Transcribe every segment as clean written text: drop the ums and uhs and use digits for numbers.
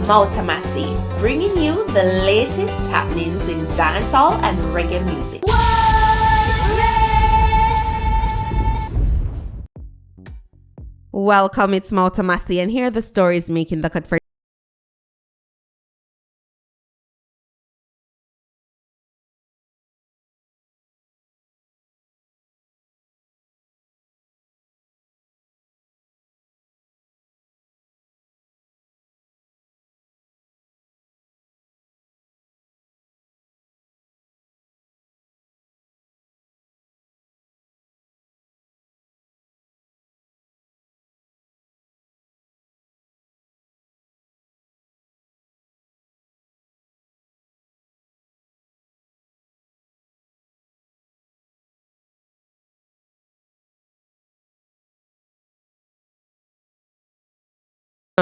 Mouta Massi, bringing you the latest happenings in dancehall and reggae music. Welcome, it's Mouta Massi, and here are the stories making the cut for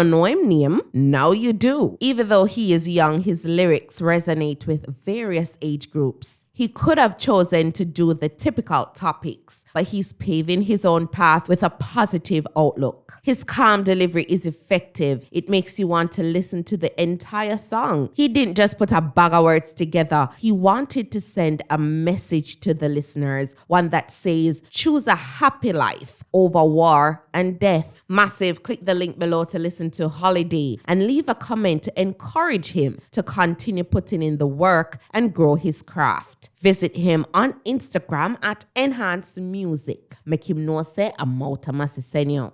know him name, now you do. Even though he is young, his lyrics resonate with various age groups. He could have chosen to do the typical topics, but he's paving his own path with a positive outlook. His calm delivery is effective. It makes you want to listen to the entire song. He didn't just put a bag of words together. He wanted to send a message to the listeners, one that says, choose a happy life over war and death. Massive, click the link below to listen to Holiday and leave a comment to encourage him to continue putting in the work and grow his craft. Visit him on Instagram at Nhance Music. Make him know say a Mouta Massi senyo.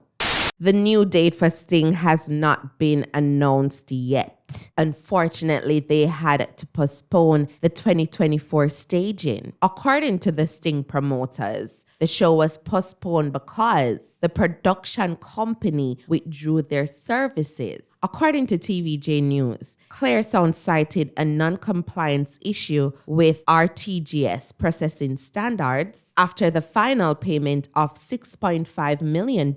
The new date for Sting has not been announced yet. Unfortunately, they had to postpone the 2024 staging. According to the Sting promoters, the show was postponed because the production company withdrew their services. According to TVJ News, Clear Sound cited a non-compliance issue with RTGS processing standards after the final payment of $6.5 million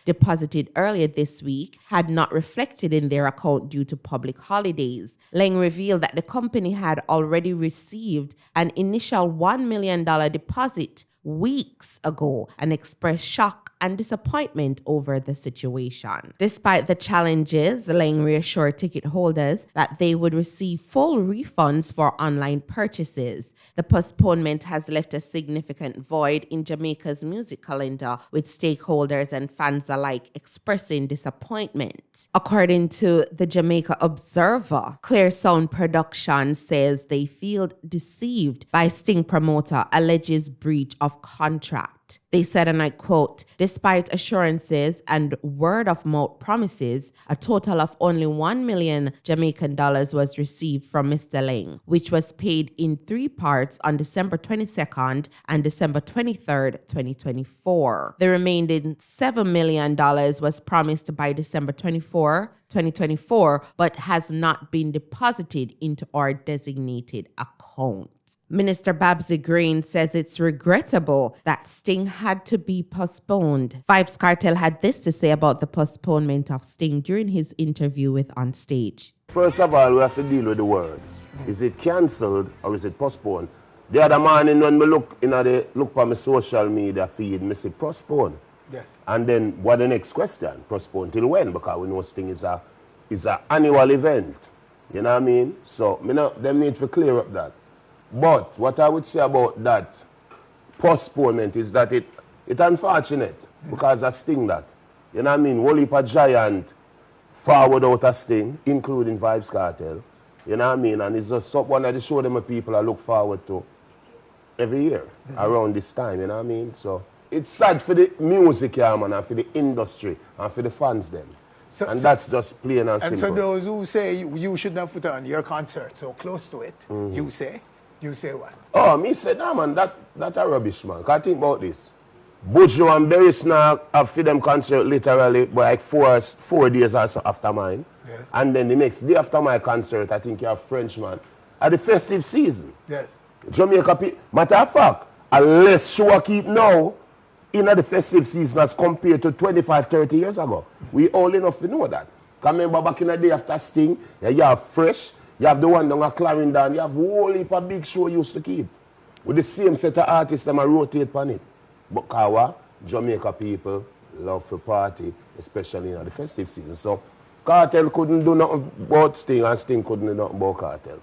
deposited earlier this week had not reflected in their account due to public holidays. Lang revealed that the company had already received an initial $1 million deposit weeks ago and expressed shock and disappointment over the situation. Despite the challenges, Lang reassured ticket holders that they would receive full refunds for online purchases. The postponement has left a significant void in Jamaica's music calendar, with stakeholders and fans alike expressing disappointment. According to the Jamaica Observer, Clear Sound Production says they feel deceived by Sting promoter alleges breach of contract. They said, and I quote, despite assurances and word-of-mouth promises, a total of only $1 million Jamaican dollars was received from Mr. Lang, which was paid in 3 parts on December 22nd and December 23rd, 2024. The remaining $7 million was promised by December 24, 2024, but has not been deposited into our designated account. Minister Babsy Green says it's regrettable that Sting had to be postponed. Vybz Kartel had this to say about the postponement of Sting during his interview with On Stage. First of all, we have to deal with the word. Is it cancelled or is it postponed? The other morning when I look on my social media feed, I say postpone. Yes. And then what the next question? Postpone till when? Because we know Sting is a annual event. You know what I mean? So them need to clear up that. But what I would say about that postponement is that it unfortunate because of Sting that. You know what I mean? Whole heap of giant forward out a Sting, including Vybz Kartel. You know what I mean? And it's just one of the show them people I look forward to every year around this time, you know what I mean? So it's sad for the music, yeah, man, and for the industry and for the fans them. That's just plain and simple. And so those who say you shouldn't have put on your concert so close to it, you say what? Oh, me say, nah, man, that a rubbish, man. Can't think about this. Buju and Berry Snack have for them concert literally like 4 days or so after mine. Yes. And then the next day after my concert, I think you have Frenchman. At the festive season. Yes. Jamaica, matter of fact, a less show keep now in the festive season as compared to 25, 30 years ago. We all enough to know that. Because remember back in the day after Sting, you have Fresh, you have the one down at Clarendon, you have a whole heap of big show used to keep. With the same set of artists that rotate on it. But Kawa, Jamaica people love to party, especially in the festive season. So Kartel couldn't do nothing about Sting and Sting couldn't do nothing about Kartel.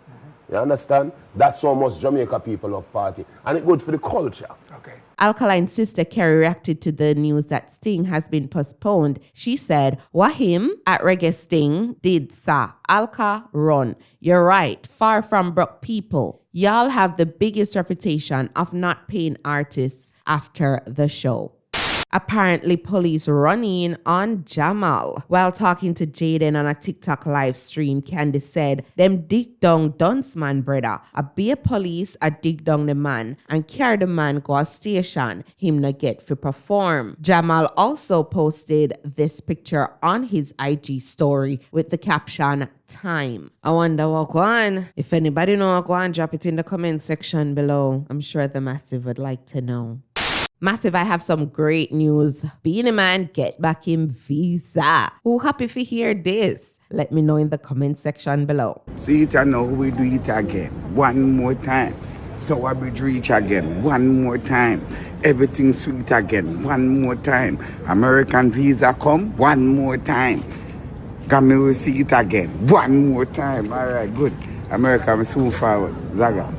You understand? That's how much Jamaica people love party. And it's good for the culture. Okay. Alkaline's sister Kerry reacted to the news that Sting has been postponed. She said, Wahim at Reggae Sting did sa Alka run. You're right, far from broke people. Y'all have the biggest reputation of not paying artists after the show. Apparently, police run in on Jamal. While talking to Jaden on a TikTok live stream, Candy said, them dig down dunce man, brother. A be police, a dig down the man, and carry the man go a station. Him no get for perform. Jamal also posted this picture on his IG story with the caption, time. I wonder what go on. If anybody know what go on, drop it in the comment section below. I'm sure the Massive would like to know. Massive, I have some great news. Beenie Man get back him visa. Who happy to hear this? Let me know in the comment section below. See it and now we do it again. One more time. Tower Bridge reach again. One more time. Everything sweet again. One more time. American visa come. One more time. Come we will see it again. One more time. All right, good. America, we soon forward. Zaga.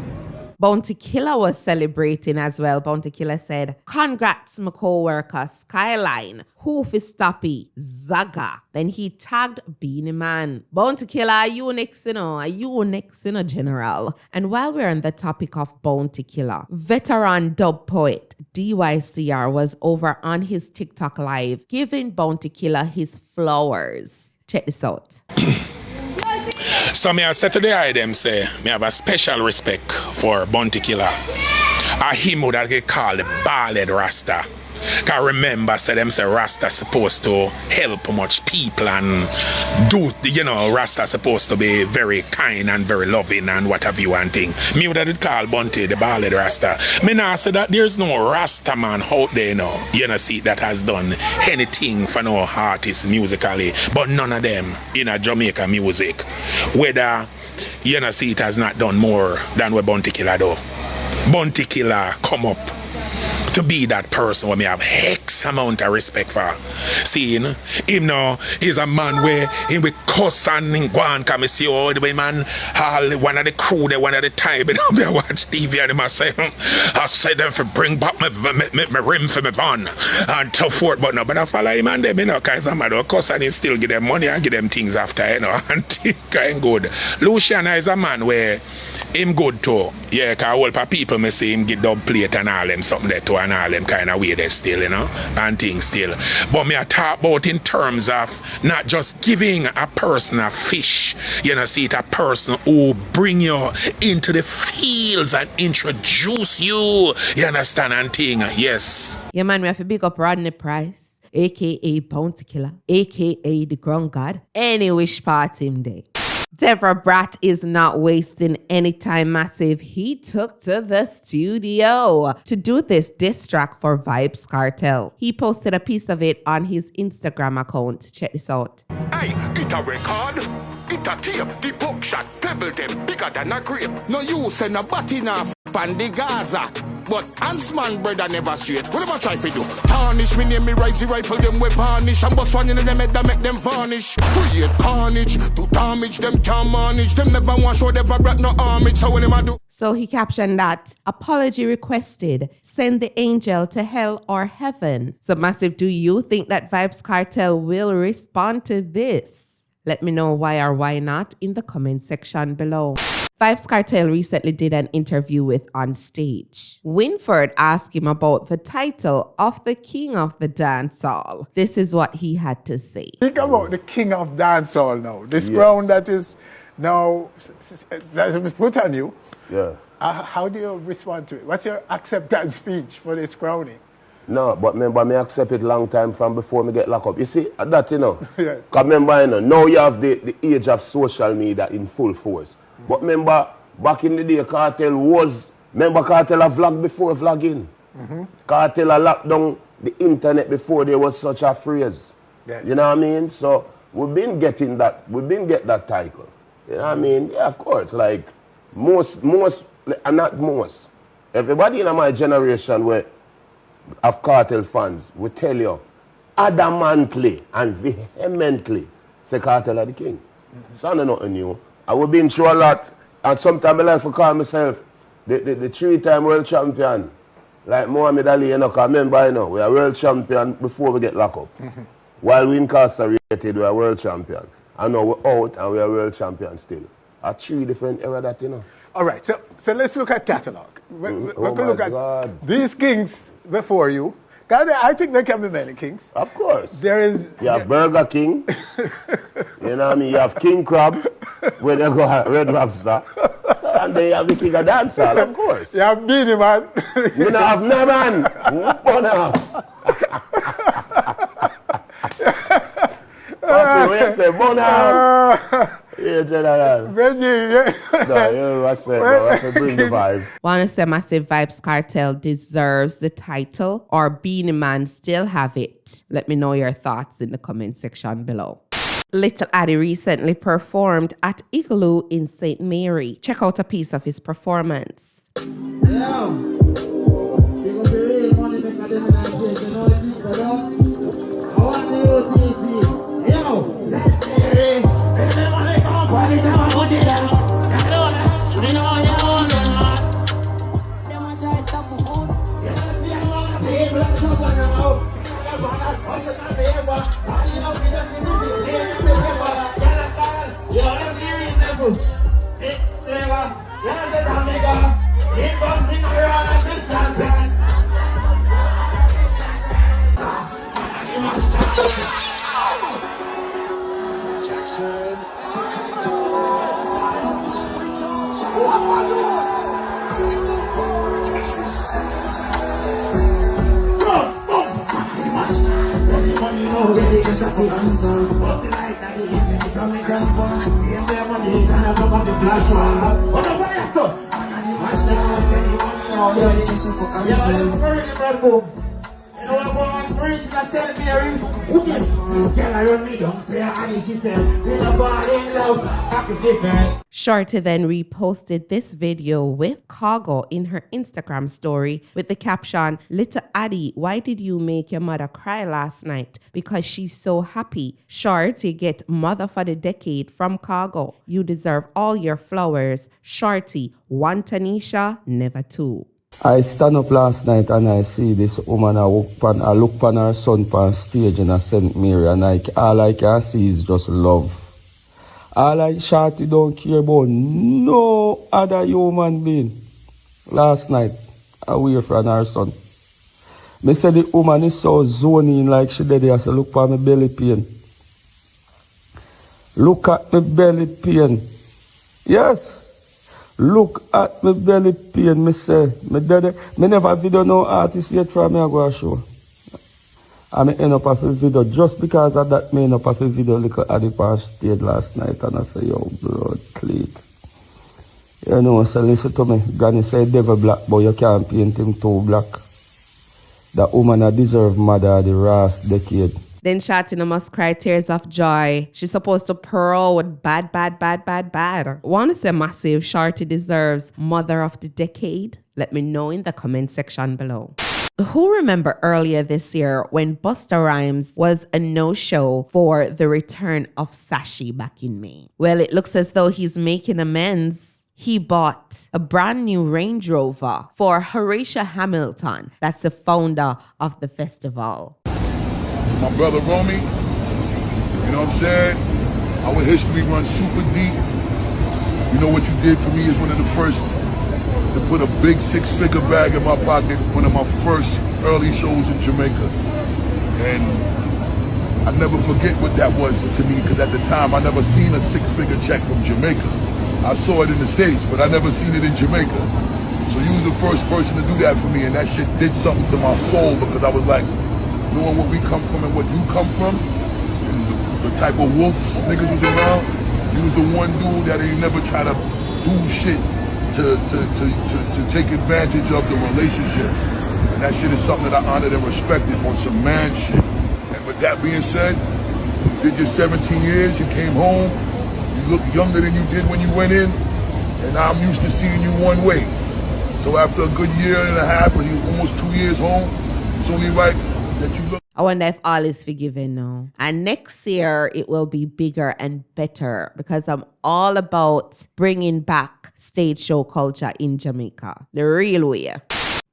Bounty Killer was celebrating as well. Bounty Killer said, congrats, my co-worker, Skyline. Who fi stoppy? Zaga. Then he tagged Beenie Man. Bounty Killer, are you next, General? And while we're on the topic of Bounty Killer, veteran dub poet DYCR was over on his TikTok live giving Bounty Killer his flowers. Check this out. So me I said to the eye them say, me have a special respect for Bounty Killer. A him who that get called the bald Rasta. Cause remember, say them say Rasta supposed to help much people and do, Rasta supposed to be very kind and very loving and what have you and thing. Me would have called Bounty the bald Rasta. Me now say that there's no Rasta man out there now, see, that has done anything for no artists musically, but none of them in a Jamaica music. Whether, see, it has not done more than what Bounty Killer do. Bounty Killer come up to be that person where me have X amount of respect for. See, him now is a man where he will cuss and go on, come and see all the way, man. One of the crew there, one of the time, and I watch TV and I say, I said them for bring back my rim for my van and so forth, but no, but I follow him and them, because I'm a cuss and he still give them money and give them things after, and think I'm good. Luciana is a man where him good too. Yeah, because all the people may see him get dub plate and all them something there too and all them kind of way there still, and things still. But me I talk about in terms of not just giving a person a fish, see it a person who bring you into the fields and introduce you, understand, and thing, yes. Yeah, man, we have to big up Rodney Price, a.k.a. Bounty Killer, a.k.a. the Ground God. Any wish party him day. Deva Brat is not wasting any time, Massive. He took to the studio to do this diss track for Vybz Kartel. He posted a piece of it on his Instagram account. Check this out. Hey, it a record, it a tape, the buckshot, pebble them bigger than a grape. No use and a batty enough on the Gaza. But Huntsman brother never straight. What am I trying to do? Tarnish me name me rise the rifle them with varnish. And bust one in them head that make them varnish. Create carnage, to damage them can't manage. Them never want show never brought no armage. So what am I do? So he captioned that, apology requested, send the angel to hell or heaven. So Massive, do you think that Vybz Kartel will respond to this? Let me know why or why not in the comment section below. Vybz Kartel recently did an interview with On Stage. Winford asked him about the title of the King of the Dancehall. This is what he had to say. Think about the King of Dancehall now. This crown that is now that is put on you. Yeah. How do you respond to it? What's your acceptance speech for this crowning? No, but remember, me accept it long time from before me get locked up. You see, that, Yeah. Because remember, now you have the age of social media in full force. But remember, back in the day, Kartel have vlogged before vlogging. Kartel have locked down the internet before there was such a phrase. Yeah. You know what I mean? So we've been getting that title. You know what I mean? Yeah, of course. Like most, and not most. Everybody in my generation of Kartel fans will tell you adamantly and vehemently say Kartel are the king. So I know nothing new. I will been through a lot, and sometimes I like to call myself the 3-time world champion. Like Muhammad Ali, you know, because remember, you know, we are world champion before we get locked up. While we incarcerated, we are world champion. And now we're out and we are world champion still. A 3 different era that, you know. All right, so let's look at catalog. We can look at God. these kings before you. I think there can be many kings. Of course. There is... You have Burger King. You know what I mean? You have King Crab, where they go Red Lobster. And then you have the King of Dancehall, of course. You have Beenie Man. You don't have no man. What you say, Bona? Yeah, General. Reggie, yeah. No, you respect, no, I bring the vibe. Wanna say Massive Vibes Kartel deserves the title or Beenie Man still have it? Let me know your thoughts in the comment section below. Little Addi recently performed at Igloo in St. Mary. Check out a piece of his performance. Shorty then reposted this video with Cargo in her Instagram story with the caption, "Little Addi, why did you make your mother cry last night? Because she's so happy. Shorty, get mother for the decade from Cargo. You deserve all your flowers. Shorty, one Tanisha, never two." I stand up last night and I see this woman, I look upon her son on stage in a St. Mary, and all I can see is just love. All I Shorty don't care about no other human being. Last night, away from her son. Me say the woman is so zoning like she did. I say, look for my belly pain. Look at my belly pain. Yes. Look at my belly pain, me say. Me never video no artist yet from me I go show. And me end up a video just because of that. Me end up a video little Addi on stage last night, and I say, yo, blood cleat. You know, so listen to me. Granny say Deva black, but you can't paint him too black. That woman I deserve mother the last decade. Then Shorty must cry tears of joy. She's supposed to pearl with bad. Wanna say massive Shorty deserves mother of the decade? Let me know in the comment section below. Who remember earlier this year when Busta Rhymes was a no-show for the return of Sashi back in May? Well, it looks as though he's making amends. He bought a brand new Range Rover for Horatio Hamilton. That's the founder of the festival. To my brother Romy, you know what I'm saying? Our history runs super deep. You know what you did for me is one of the first to put a big 6-figure bag in my pocket, one of my first early shows in Jamaica. And I never forget what that was to me, because at the time I never seen a 6-figure check from Jamaica. I saw it in the States, but I never seen it in Jamaica. So you was the first person to do that for me, and that shit did something to my soul, because I was like, knowing what we come from and what you come from, and the type of wolves niggas was around, you was the one dude that ain't never try to do shit to take advantage of the relationship. And that shit is something that I honored and respected on some man shit. And with that being said, you did your 17 years, you came home, you look younger than you did when you went in, and I'm used to seeing you one way. So after a good year and a half, or you almost 2 years home, it's only right that you look. I wonder if all is forgiven now. And next year, it will be bigger and better because I'm all about bringing back stage show culture in Jamaica. The real way.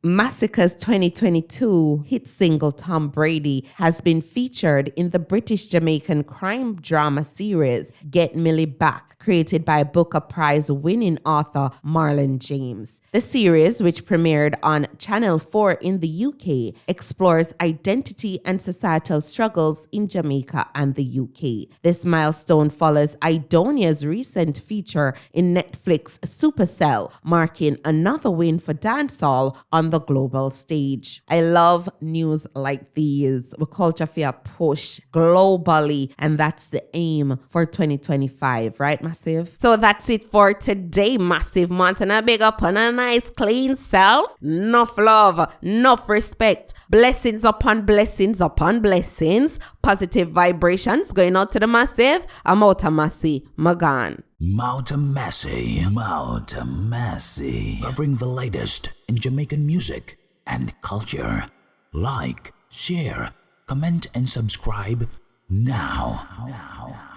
Masicka's 2022 hit single Tom Brady has been featured in the British Jamaican crime drama series Get Millie Back, created by Booker Prize winning author Marlon James. The series, which premiered on Channel 4 in the UK, explores identity and societal struggles in Jamaica and the UK. This milestone follows Idonia's recent feature in Netflix Supercell, marking another win for dancehall on the global stage. I love news like these. The culture fair push globally, and that's the aim for 2025, right, Massive? So that's it for today, Massive Montana. Big up on a nice clean self. Enough love, enough respect. Blessings upon blessings upon blessings. Positive vibrations going out to the Massive. I'm out of Massi. Magan. Mouta Massi. Mouta Massi. Covering the latest in Jamaican music and culture. Like, share, comment, and subscribe now.